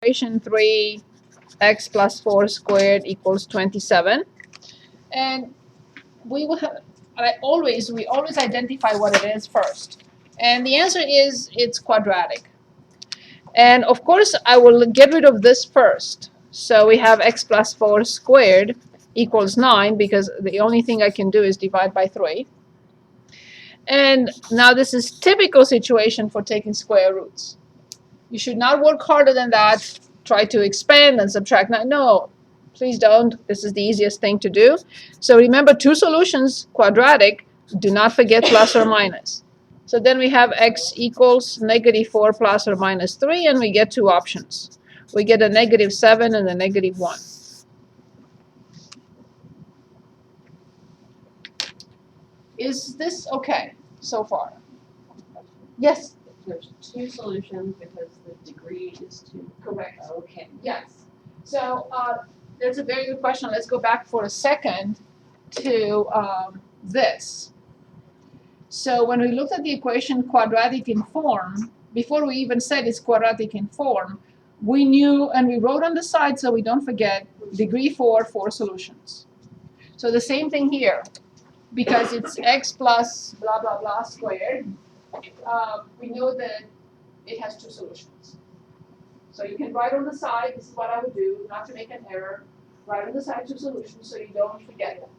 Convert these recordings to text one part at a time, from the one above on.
equation 3x plus 4 squared equals 27. And we will have, we always identify what it is first. And the answer is it's quadratic. And of course, I will get rid of this first. So we have x plus 4 squared equals 9, because the only thing I can do is divide by 3. And now this is typical situation for taking square roots. You should not work harder than that. Try to expand and subtract. No, please don't. This is the easiest thing to do. So remember, two solutions, quadratic. Do not forget plus or minus. So then we have x equals -4 plus or minus 3, and we get two options. We get a -7 and a -1. Is this okay so far? Yes? There's two solutions because the degree is 2. Correct. Okay. Yes. So that's a very good question. Let's go back for a second to this. So when we looked at the equation quadratic in form, before we even said it's quadratic in form, we knew, and we wrote on the side so we don't forget, degree 4 solutions. So the same thing here. Because it's x plus blah, blah, blah squared, we know that it has two solutions. So you can write on the side, this is what I would do, not to make an error. Write on the side two solutions so you don't forget them.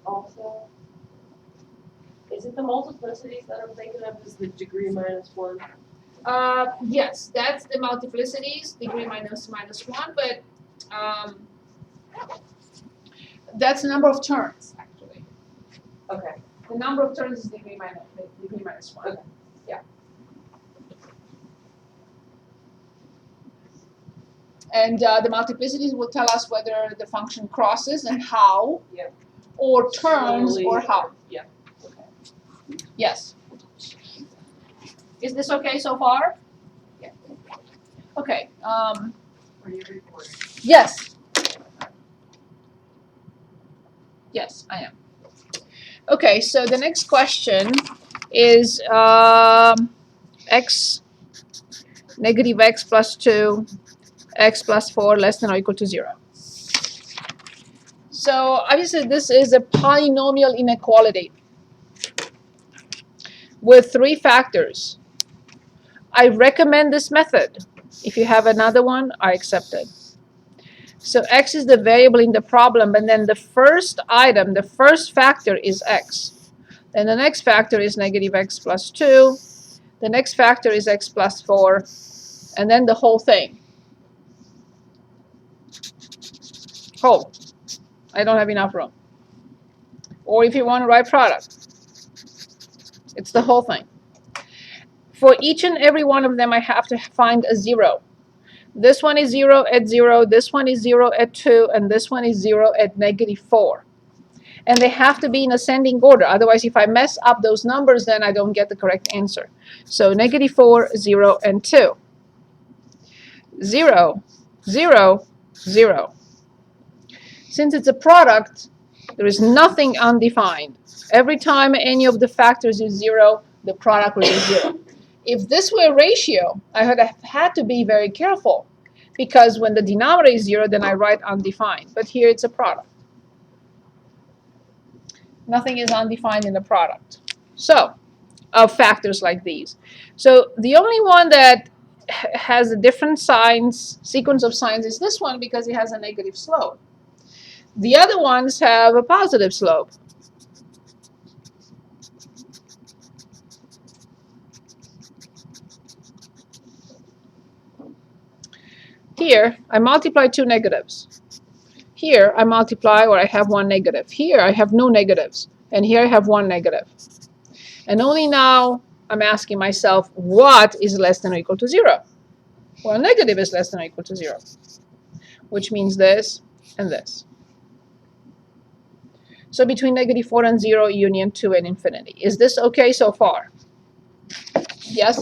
Also, is it the multiplicities that I'm thinking of as the degree -1? Yes, that's the multiplicities, degree -1, but that's the number of terms, actually. Okay. The number of terms is degree minus 1. Okay. Yeah. And the multiplicities will tell us whether the function crosses and how, Yep. or turns, Slowly, or how. Yeah. Okay. Yes. Is this okay so far? Yeah. Okay. Are you recording? Yes. Yes, I am. Okay, so the next question is x, -x plus 2, x plus 4 less than or equal to 0. So obviously this is a polynomial inequality with 3 factors. I recommend this method. If you have another one, I accept it. So x is the variable in the problem, and then the first item, the first factor is x. Then the next factor is -x plus 2. The next factor is x plus 4, and then the whole thing. Whole. I don't have enough room. Or if you want to write product, it's the whole thing. For each and every one of them, I have to find a 0. This one is 0 at 0, this one is 0 at 2, and this one is 0 at -4. And they have to be in ascending order. Otherwise, if I mess up those numbers, then I don't get the correct answer. So -4, 0, and 2. 0, 0, 0. Since it's a product, there is nothing undefined. Every time any of the factors is 0, the product will be 0. If this were a ratio, I would have had to be very careful, because when the denominator is 0, then I write undefined. But here it's a product. Nothing is undefined in the product. So, of factors like these. So the only one that has a different sequence of signs is this one, because it has a negative slope. The other ones have a positive slope. Here, I multiply 2 negatives. Here, I multiply, or I have 1 negative. Here, I have no negatives. And here, I have 1 negative. And only now, I'm asking myself, what is less than or equal to 0? Well, negative is less than or equal to 0, which means this and this. So between -4 and 0, union 2 and infinity. Is this okay so far? Yes?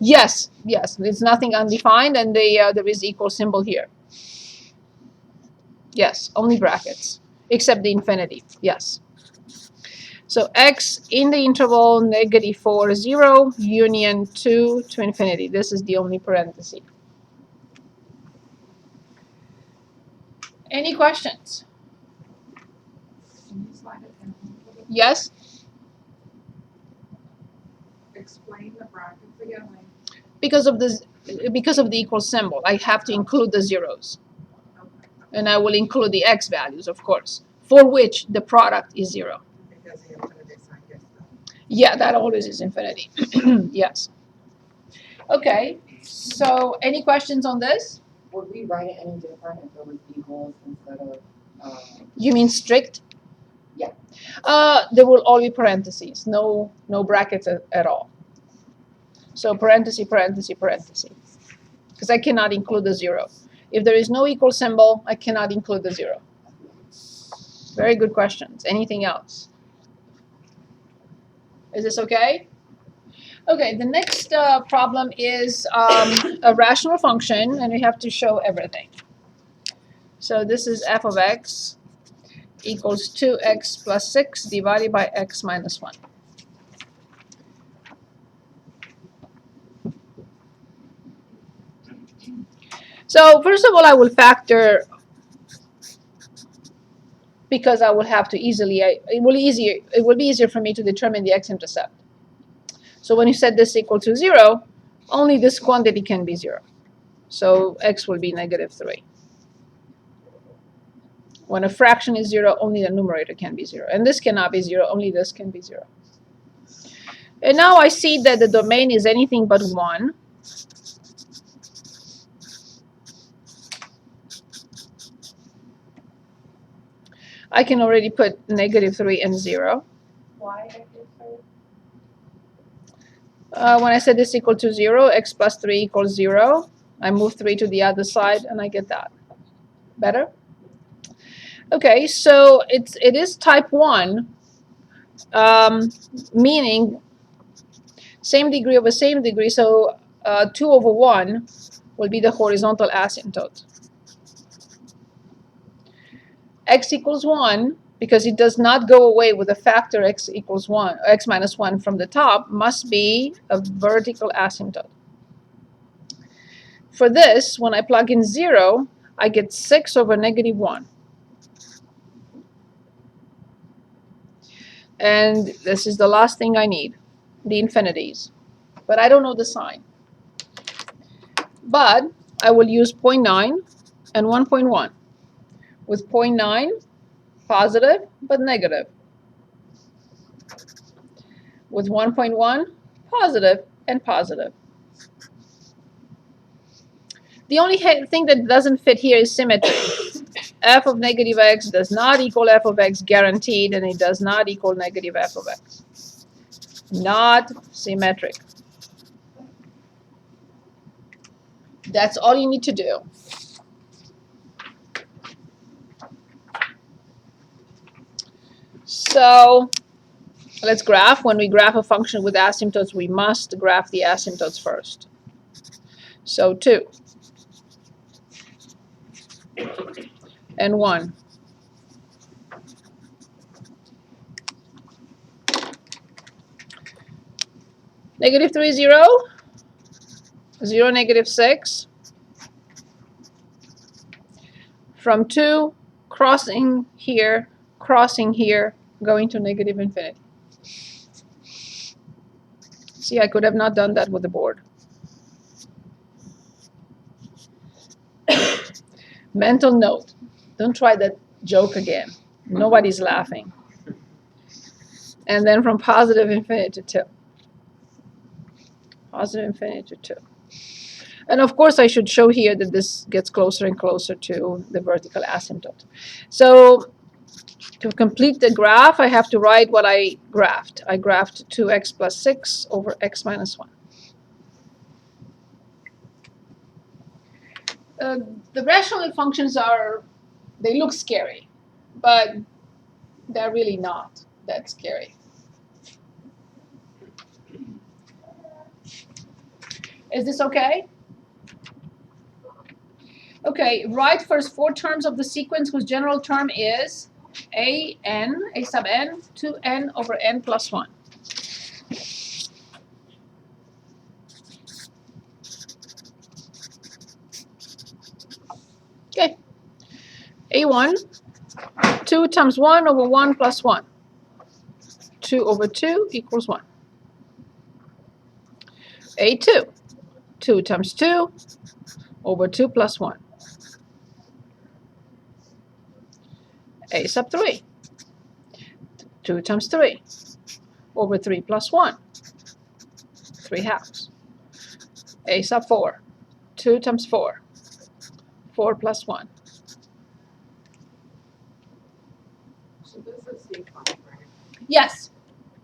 Yes, yes. It's nothing undefined, and there is equal symbol here. Yes, only brackets, except the infinity. Yes. So x in the interval -4, 0, union 2 to infinity. This is the only parenthesis. Any questions? Can you slide it in a little bit? Yes? Explain the brackets again, like, Because of the equal symbol, I have to include the zeros. okay, And I will include the x values, of course, for which the product is 0. because the infinity sign gets the. Yeah, that always is infinity. Yes. Okay, so any questions on this? Would we write it any different if it was equals instead of, You mean strict? Yeah. There will all be parentheses, no brackets at all. So parenthesis, parenthesis, parenthesis. Because I cannot include the 0. If there is no equal symbol, I cannot include the 0. Very good questions. Anything else? Is this okay? Okay, the next problem is a rational function, and we have to show everything. So this is f of x equals 2x plus 6 divided by x minus 1. So first of all, I will factor, because I will have to easily, it will be easier for me to determine the x-intercept. So when you set this equal to 0, only this quantity can be 0. So x will be -3. When a fraction is 0, only the numerator can be 0. And this cannot be 0, only this can be 0. And now I see that the domain is anything but 1. I can already put -3 and 0. Why? When I set this equal to 0, x plus 3 equals 0. I move 3 to the other side, and I get that. Better? Okay, so it is type 1, meaning same degree over same degree, so 2 over 1 will be the horizontal asymptote. X equals 1, because it does not go away with the factor x equals 1, x minus 1 from the top, must be a vertical asymptote. For this, when I plug in 0, I get 6 over -1. And this is the last thing I need, the infinities. But I don't know the sign. But I will use 0.9 and 1.1. With 0.9, positive but negative. With 1.1, positive and positive. The only thing that doesn't fit here is symmetry. F of -x does not equal f of x guaranteed, and it does not equal negative f of x. Not symmetric. That's all you need to do. So let's graph. When we graph a function with asymptotes, we must graph the asymptotes first. So 2 and 1. -3, 0. 0, -6. From 2, crossing here, going to -infinity. See, I could have not done that with the board. Mental note, don't try that joke again. Nobody's laughing. And then from positive infinity to 2. Positive infinity to 2. And of course, I should show here that this gets closer and closer to the vertical asymptote. So to complete the graph, I have to write what I graphed. I graphed 2x plus 6 over x minus 1. The rational functions they look scary, but they're really not that scary. Is this okay? Okay, write first 4 terms of the sequence whose general term is a sub n to n over n plus 1. Okay. A1, 2 times 1 over 1 plus 1. 2 over 2 equals 1. A2, 2 times 2 over 2 plus 1. A sub 3, 2 times 3 over 3 plus 1, 3 halves. A sub 4, 2 times 4, 4 plus 1. So this is sequence, right? Yes,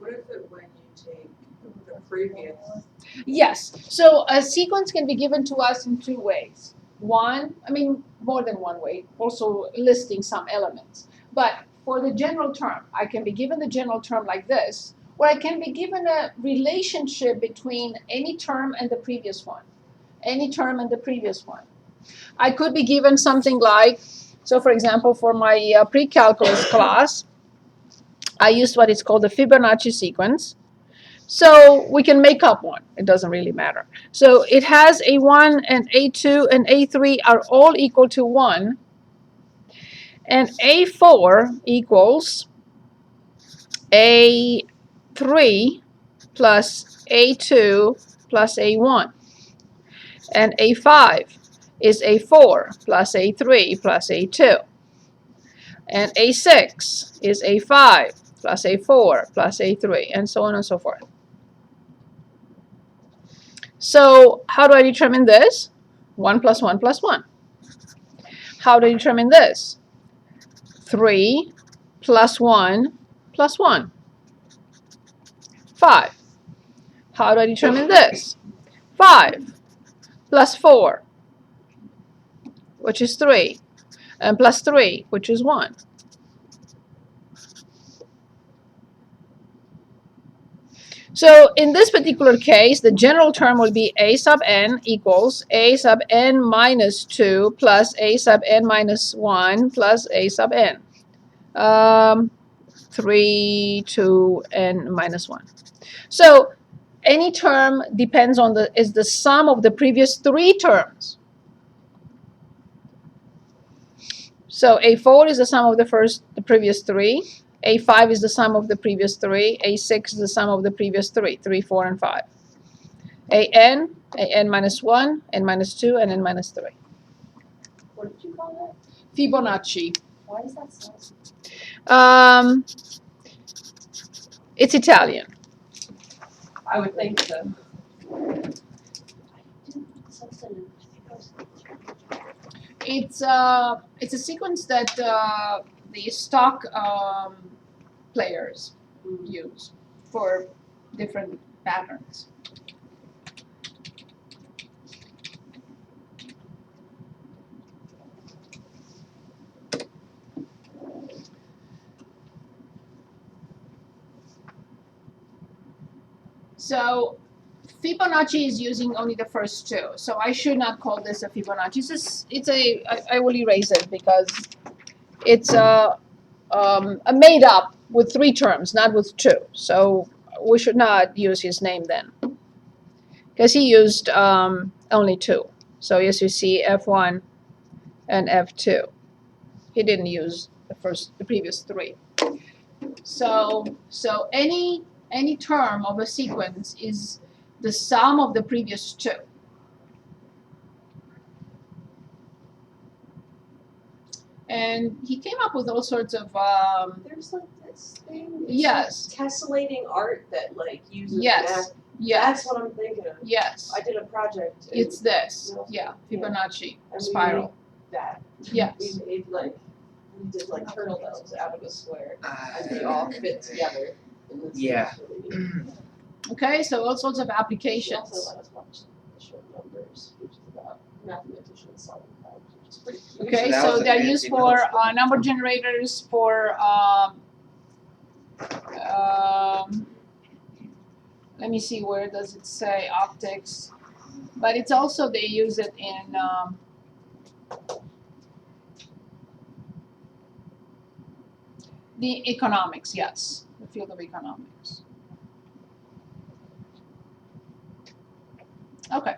What is it when you take the previous? yes. So a sequence can be given to us in two ways. One, I mean, more than one way, also listing some elements. But for the general term, I can be given the general term like this, or I can be given a relationship between any term and the previous one. Any term and the previous one. I could be given something like, so for example, for my pre-calculus class, I used what is called the Fibonacci sequence. So we can make up one. It doesn't really matter. So it has A1 and A2 and A3 are all equal to 1. And A4 equals A3 plus A2 plus A1. And A5 is A4 plus A3 plus A2. And A6 is A5 plus A4 plus A3, and so on and so forth. So how do I determine this? 1 plus 1 plus 1. How do I determine this? 3 plus 1 plus 1. 5. How do I determine this? 5 plus 4, which is 3, and plus 3, which is 1. So in this particular case, the general term will be a sub n equals a sub n minus 2 plus a sub n minus 1 plus a sub n. 3, 2, and minus 1. So any term depends on is the sum of the previous 3 terms. So A4 is the sum of the previous 3. A5 is the sum of the previous 3. A6 is the sum of the previous 3, 3, 4, and 5. AN minus 1, N minus 2, and N minus 3. What did you call Fibonacci. that? Why is that so? It's Italian. I would think so. It's a sequence that the stock players use for different patterns. So Fibonacci is using only the first 2, so I should not call this a Fibonacci. I will erase it because it's a made up with 3 terms, not with 2. So we should not use his name then, because he used only 2. So yes, you see F1 and F2. He didn't use the previous 3. So any term of a sequence is the sum of the previous 2. And he came up with all sorts of There's like this thing. yes, Tessellating art that like uses yes, math. yes, That's what I'm thinking of. yes. I did a project. and It's this, No. yeah, Fibonacci and we spiral. made that. Yes. We made like we did like turtle doves out of a square, and they all fit together. in this Yeah. really- Okay, so all sorts of She applications. also let us watch the short numbers, which is about mathematicians solving problems, which is pretty cute. Okay, that so was they're in used middle for school. number generators, for let me see, where does it say optics? But it's also, they use it in The economics, yes, the field of economics. Okay.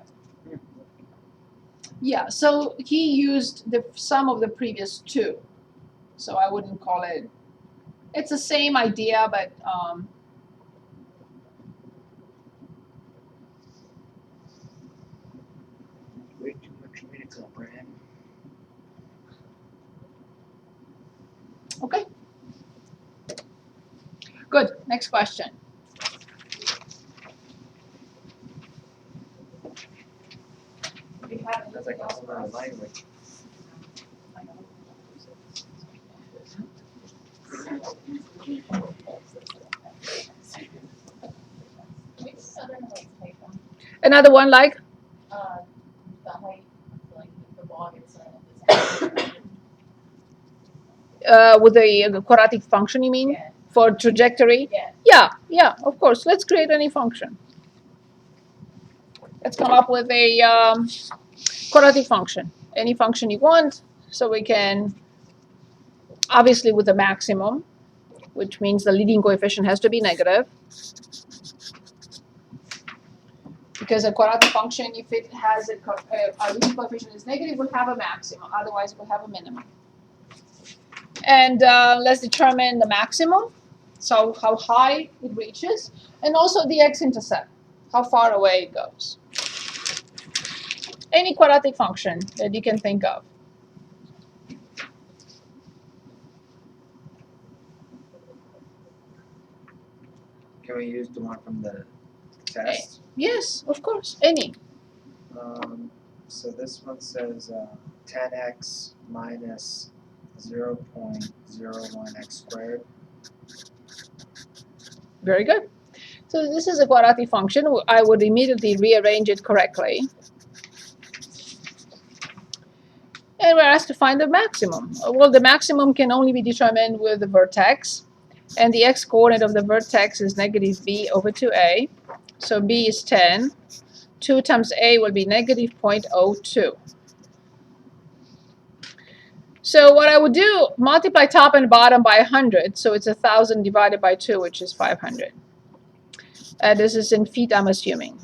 Yeah, so he used the sum of the previous two. So I wouldn't call it, it's the same idea, but Way too much for me to comprehend. okay. Good, next question. We have That's like a whole nother language. Another one like? The height, like the log itself With the quadratic function, you mean? Yeah. For trajectory? Yeah. Yeah, of course. Let's create any function. Let's come up with a quadratic function. Any function you want. So we can, obviously with the maximum, which means the leading coefficient has to be negative. Because a quadratic function, if it has a leading coefficient is negative, will have a maximum. Otherwise, it will have a minimum. And let's determine the maximum, so how high it reaches, and also the x-intercept, how far away it goes. Any quadratic function that you can think of. Can we use the one from the test? Yes, of course, any. So this one says 10x minus 0.01x squared. Very good. So this is a quadratic function. I would immediately rearrange it correctly. And we're asked to find the maximum. Well, the maximum can only be determined with the vertex. And the x-coordinate of the vertex is negative b over 2a. So b is 10. 2 times a will be negative 0.02. So what I would do, multiply top and bottom by 100. So it's 1,000 divided by 2, which is 500. This is in feet, I'm assuming.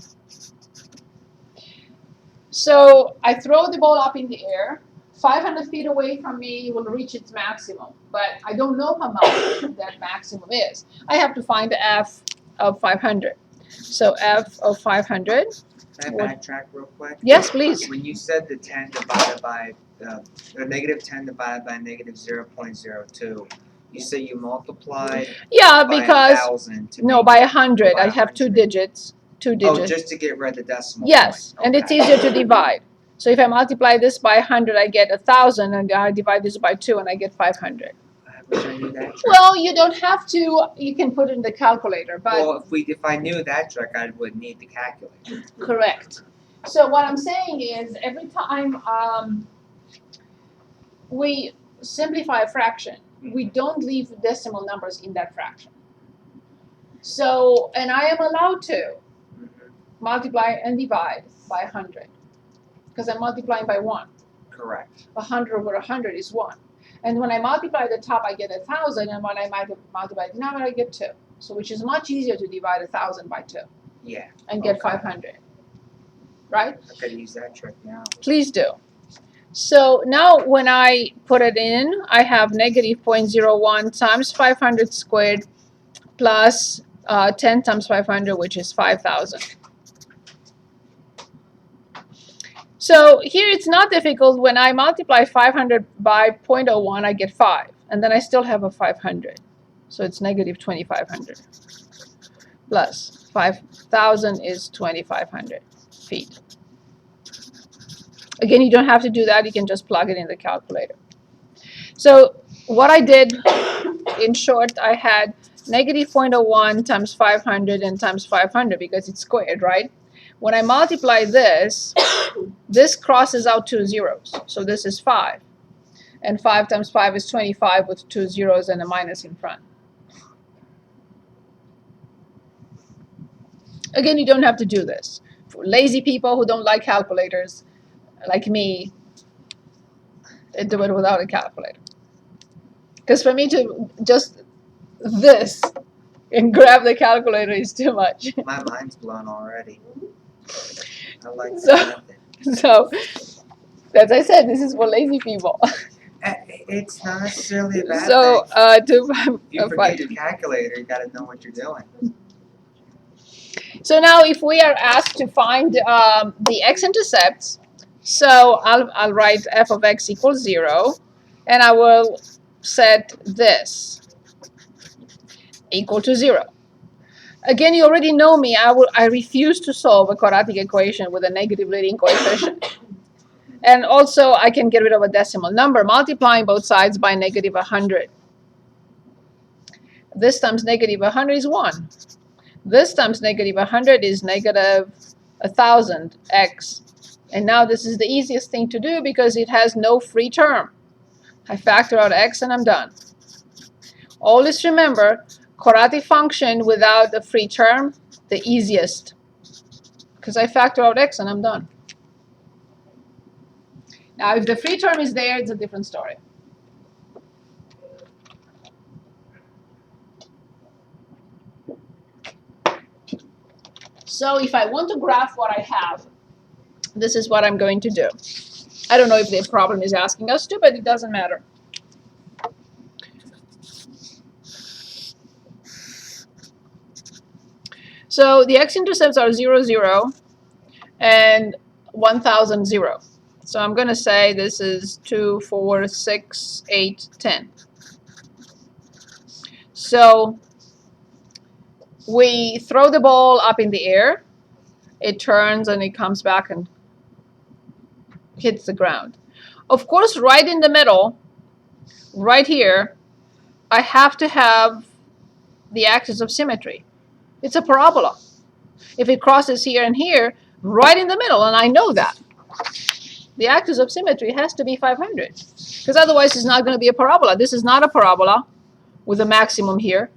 So I throw the ball up in the air. 500 feet away from me, it will reach its maximum. But I don't know how much that maximum is. I have to find the f of 500. So f of 500. Can I backtrack real quick? Yes, please. When you said the 10 divided by, or negative 10 divided by negative 0.02, you say you multiplied Yeah, by because 1,000 to no, make by it- 100. by I have 2 100. digits. 2 digits. Oh, just to get rid of the decimal Yes, point. and it's Okay. easier to divide. So if I multiply this by 100, I get 1,000, and I divide this by 2, and I get 500. I wish I knew that trick. Well, you don't have to. You can put it in the calculator, but Well, if I knew that trick, I would need the calculator. correct. So what I'm saying is, every time we simplify a fraction, we don't leave decimal numbers in that fraction. So, and I am allowed to multiply and divide by 100, because I'm multiplying by 1. Correct. 100 over 100 is 1. And when I multiply the top, I get 1,000, and when I multiply the denominator, I get 2. So which is much easier to divide 1,000 by 2 Yeah. and get Okay. 500, right? I could use that trick now. Please do. So now when I put it in, I have negative 0.01 times 500 squared plus 10 times 500, which is 5,000. So here it's not difficult. When I multiply 500 by 0.01, I get 5. And then I still have a 500. So it's negative 2,500. Plus 5,000 is 2,500 feet. Again, you don't have to do that. You can just plug it in the calculator. So what I did, in short, I had negative 0.01 times 500 and times 500 because it's squared, right? When I multiply this, this crosses out 2 zeros. So this is 5. And 5 times 5 is 25 with 2 zeros and a minus in front. Again, you don't have to do this. For lazy people who don't like calculators, like me, they do it without a calculator. Because for me to just this and grab the calculator is too much. My mind's blown already. I like So- that method. So, as I said, this is for lazy people. It's not necessarily a bad So, thing. If you forget five. your calculator, you gotta know what you're doing. So now if we are asked to find the x-intercepts, so I'll write f of x equals 0, and I will set this equal to 0. Again, you already know me. I refuse to solve a quadratic equation with a negative leading coefficient. And also, I can get rid of a decimal number, multiplying both sides by negative 100. This times negative 100 is 1. This times negative 100 is negative 1,000 x. And now this is the easiest thing to do because it has no free term. I factor out x and I'm done. Always remember, quadratic function without a free term, the easiest. Because I factor out x and I'm done. Now if the free term is there, it's a different story. So if I want to graph what I have, this is what I'm going to do. I don't know if the problem is asking us to, but it doesn't matter. So the x-intercepts are 0, 0, and 1,000, 0. So I'm going to say this is 2, 4, 6, 8, 10. So we throw the ball up in the air. It turns and it comes back and hits the ground. Of course, right in the middle, right here, I have to have the axis of symmetry. It's a parabola. If it crosses here and here, right in the middle, and I know that, the axis of symmetry has to be 500. Because otherwise it's not going to be a parabola. This is not a parabola with a maximum here.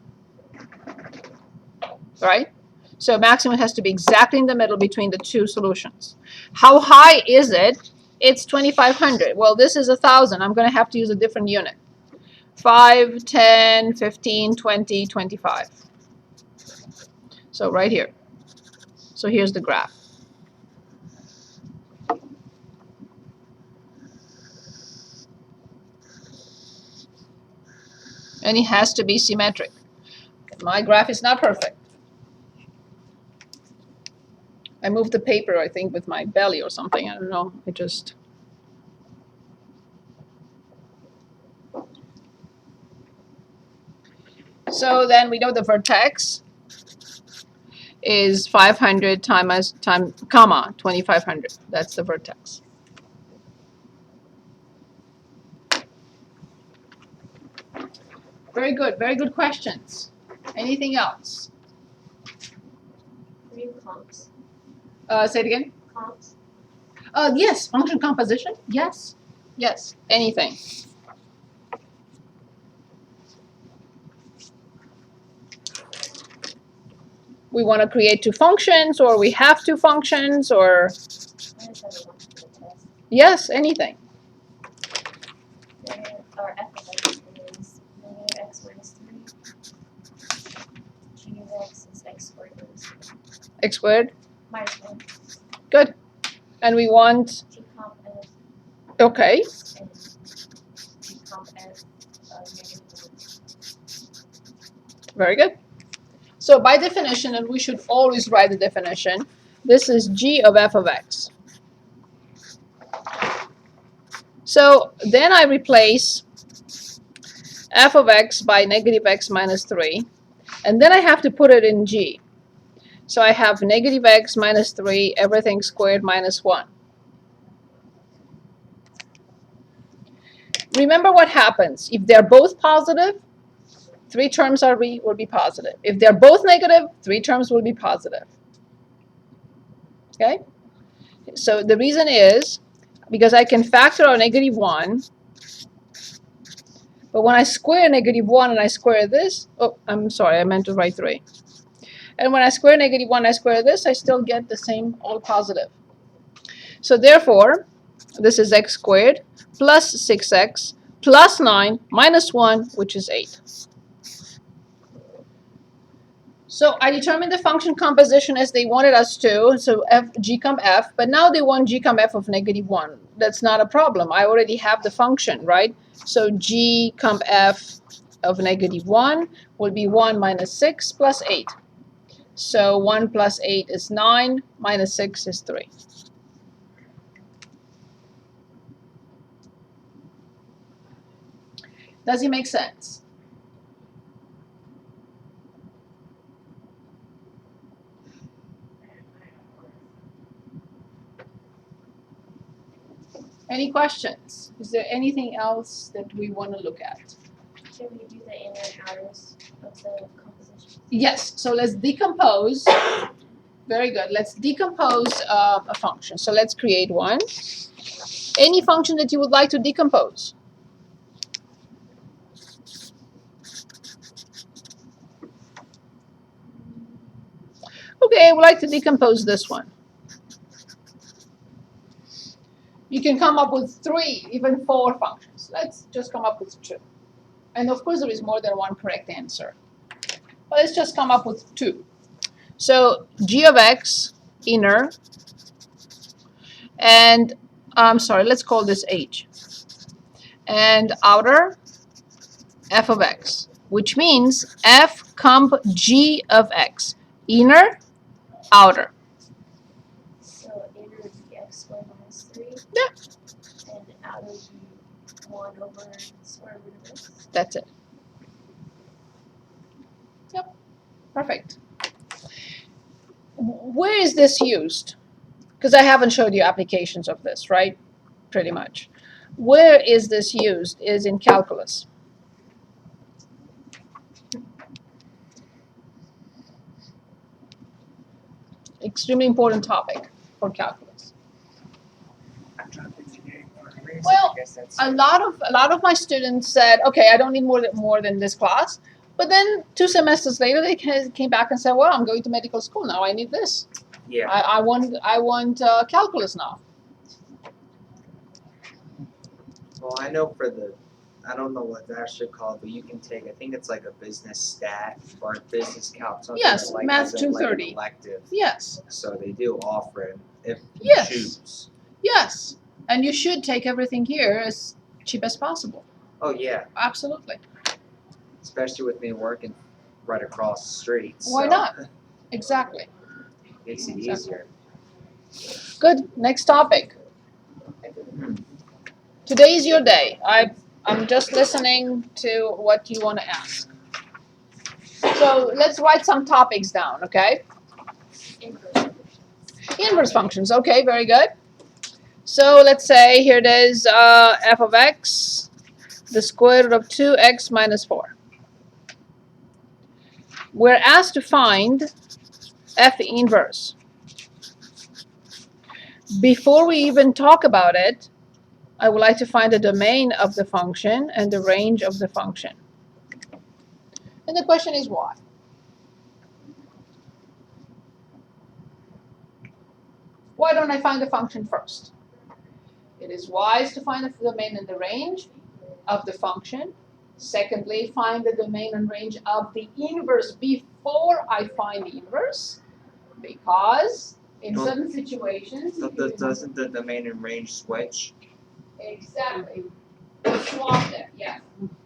Right? So maximum has to be exactly in the middle between the two solutions. How high is it? It's 2,500. Well, this is 1,000. I'm going to have to use a different unit. 5, 10, 15, 20, 25. So right here. So here's the graph. And it has to be symmetric. My graph is not perfect. I moved the paper, I think, with my belly or something. I don't know. It just... So then we know the vertex is 500 times comma 2,500. That's the vertex. Very good questions. Anything else? Comps. Say it again. Comps. Yes, function composition. Yes, yes, anything. We want to create two functions, or we have two functions, or yes, anything. Our f of x is negative x minus 3. G of x is x squared minus 3. X squared. Minus 1. Good. And we want, G comp f okay, and G comp f negative 1. very good. So by definition, and we should always write the definition, this is g of f of x. So then I replace f of x by negative x minus 3, and then I have to put it in g. So I have negative x minus 3, everything squared minus 1. Remember what happens. If they're both positive, 3 terms will be positive. If they're both negative, 3 terms will be positive. Okay? So the reason is because I can factor out negative 1, but when I square negative 1 and I square this, oh, I'm sorry, I meant to write 3. And when I square negative 1, I square this, I still get the same, all positive. So therefore, this is x squared plus 6x plus 9 minus 1, which is 8. So I determined the function composition as they wanted us to, so g comp f, but now they want g comp f of -1. That's not a problem. I already have the function, right? So g comp f of -1 will be 1 minus 6 plus 8. So 1 plus 8 is 9, minus 6 is 3. Does it make sense? Any questions? Is there anything else that we want to look at? Can we do the inner and outers of the composition? Yes, so let's decompose. Very good. Let's decompose a function. So let's create one. Any function that you would like to decompose? Okay, I would like to decompose this one. You can come up with 3, even 4 functions. Let's just come up with 2. And of course, there is more than one correct answer. But let's just come up with 2. So g of x, inner, and I'm sorry, let's call this h. And outer, f of x, which means f comp g of x. Inner, outer. So inner would be x squared minus 3. Yeah. And outer would be 1 over the square root of x. That's it. Yep, perfect. Where is this used? Because I haven't showed you applications of this, right? Pretty much. Where is this used? Is in calculus. Extremely important topic for calculus. Well, a lot of my students said, okay, I don't need more than this class. But then 2 semesters later, they came back and said, well, I'm going to medical school now. I need this. Yeah. I want calculus now. Well, I know for the, I don't know what it's actually called, but you can take, I think it's like a business stat or a business calc, something Yes, like Math as a- like an 230. elective. Yes, So they do offer it if you Yes. choose. yes. And you should take everything here as cheap as possible. Oh yeah, Absolutely. especially with me working right across the street. Why so not? Exactly. Makes it Exactly. easier. Good. Next topic. Today is your day. I'm just listening to what you want to ask. So let's write some topics down, okay? Inverse. Inverse functions. Okay, very good. So let's say here it is f of x, the square root of 2x minus 4. We're asked to find f inverse. Before we even talk about it, I would like to find the domain of the function and the range of the function. And the question is why? Why don't I find the function first? It is wise to find the domain and the range of the function. Secondly, find the domain and range of the inverse before I find the inverse, because in Well, certain situations, Doesn't the domain and range switch? exactly, swap them. Yeah,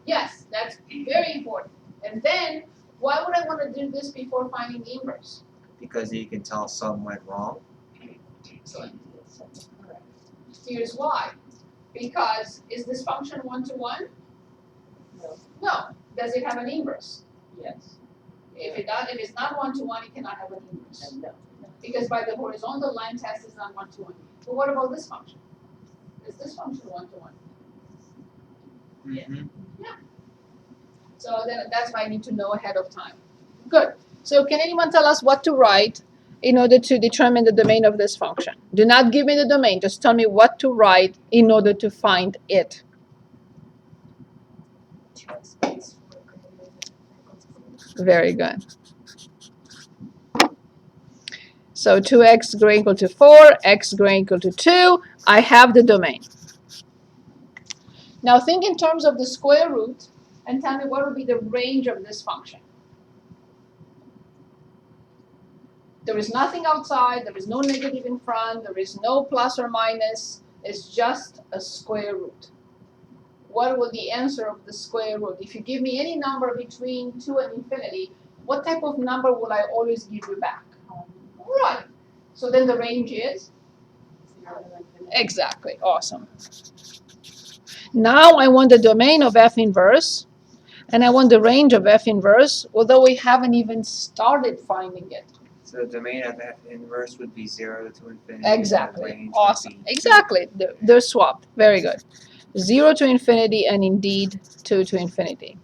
yes, that's very important. And then, why would I want to do this before finding the inverse? Because you can tell some went wrong. Excellent. Here's why. Because is this function 1-to-1? No. No. Does it have an inverse? Yes. If it's not 1-to-1, it cannot have an inverse. No. Because by the horizontal line test, it's not 1-to-1. But what about this function? Is this function 1-to-1? Mm-hmm. So then that's why I need to know ahead of time. Good. So can anyone tell us what to write in order to determine the domain of this function? Do not give me the domain. Just tell me what to write in order to find it. 2x minus 4 greater than or equal to 4. Very good. So 2x greater equal to 4, x greater equal to 2. I have the domain. Now think in terms of the square root and tell me what would be the range of this function. There is nothing outside, there is no negative in front, there is no plus or minus, it's just a square root. What will the answer of the square root? If you give me any number between 2 and infinity, what type of number will I always give you back? Right. So then the range is? Exactly. Awesome. Now I want the domain of F inverse, and I want the range of F inverse, although we haven't even started finding it. So the domain of F inverse would be 0 to infinity. Exactly. And the range Awesome. would be Exactly. They're swapped. Very good. 0 to infinity and indeed 2 to infinity.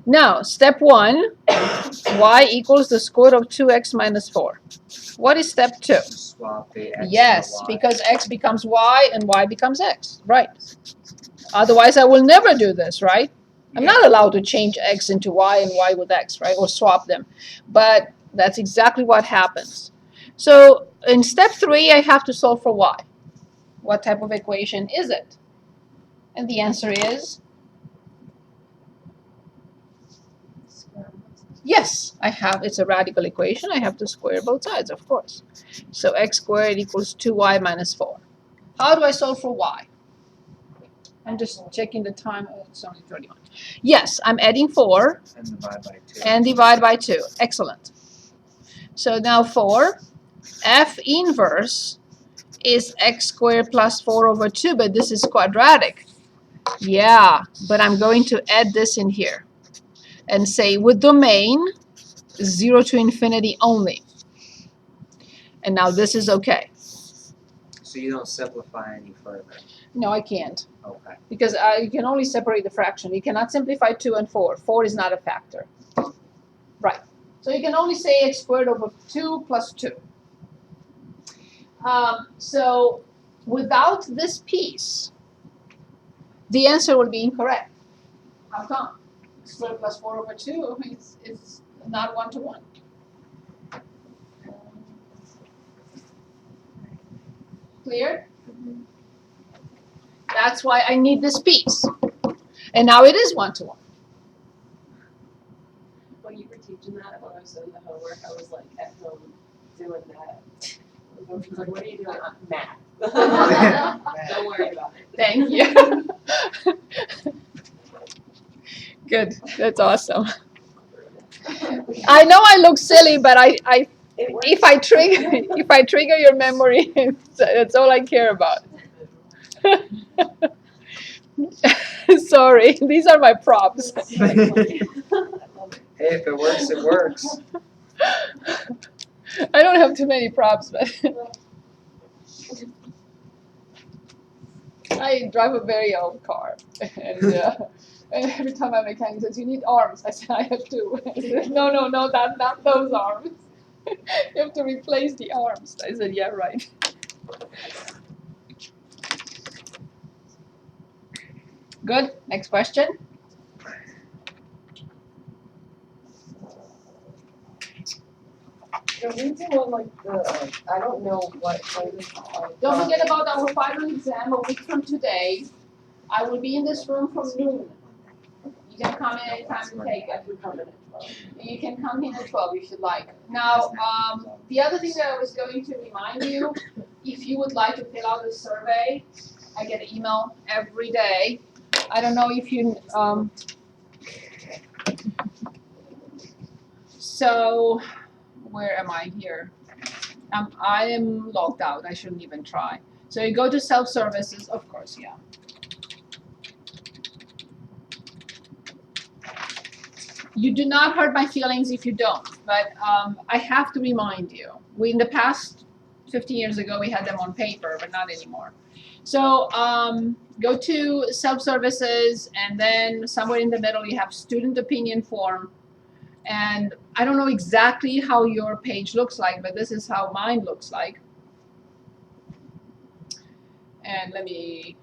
Now, step 1, y equals the square root of 2x minus 4. What is step 2? swap the X Yes, and the Y. because x becomes y and y becomes x. Right. Otherwise, I will never do this, right? I'm not allowed to change x into y and y with x, right? Or swap them. But that's exactly what happens. So in step 3, I have to solve for y. What type of equation is it? And the answer is? Yes, I have. It's a radical equation. I have to square both sides, of course. So x squared equals 2y minus 4. How do I solve for y? I'm just checking the time. Oh, it's only 31. Yes, I'm adding 4 And divide by 2. and divide by 2. Excellent. So now for F inverse is x squared plus 4 over 2, but this is quadratic. Yeah, but I'm going to add this in here and say with domain 0 to infinity only. And now this is okay. So you don't simplify any further. No, I can't. Okay. Because you can only separate the fraction. You cannot simplify 2 and 4. 4 is not a factor. Right. So you can only say x squared over 2 plus 2. So without this piece, the answer will be incorrect. How come? X squared plus 4 over 2 is not 1 to 1. Clear? That's why I need this piece. And now it is 1 to 1. When you were teaching that, when I was doing the homework, I was like at home doing that. She was like, what are you doing? Math. Don't worry about it. Thank you. Good. That's awesome. I know I look silly, but It works. if I trigger your memory, that's all I care about. Sorry, these are my props. Hey, if it works, it works. I don't have too many props, but I drive a very old car, and every time my mechanic says, "You need arms," I said, "I have two." I said, "No, not those arms. You have to replace the arms." I said, "Yeah, right." Good. Next question. The reason why, like, I don't know what is. Don't forget about our final exam a week from today. I will be in this room from noon. You can come in anytime to take it. You can come in at 12 if you'd like. Now, the other thing that I was going to remind you, if you would like to fill out a survey, I get an email every day. I don't know if you, so where am I here? I am logged out. I shouldn't even try. So you go to self-services, of course, yeah. You do not hurt my feelings if you don't, but I have to remind you. In the past, 15 years ago, we had them on paper, but not anymore. So go to self-services, and then somewhere in the middle you have student opinion form. And I don't know exactly how your page looks like, but this is how mine looks like. And let me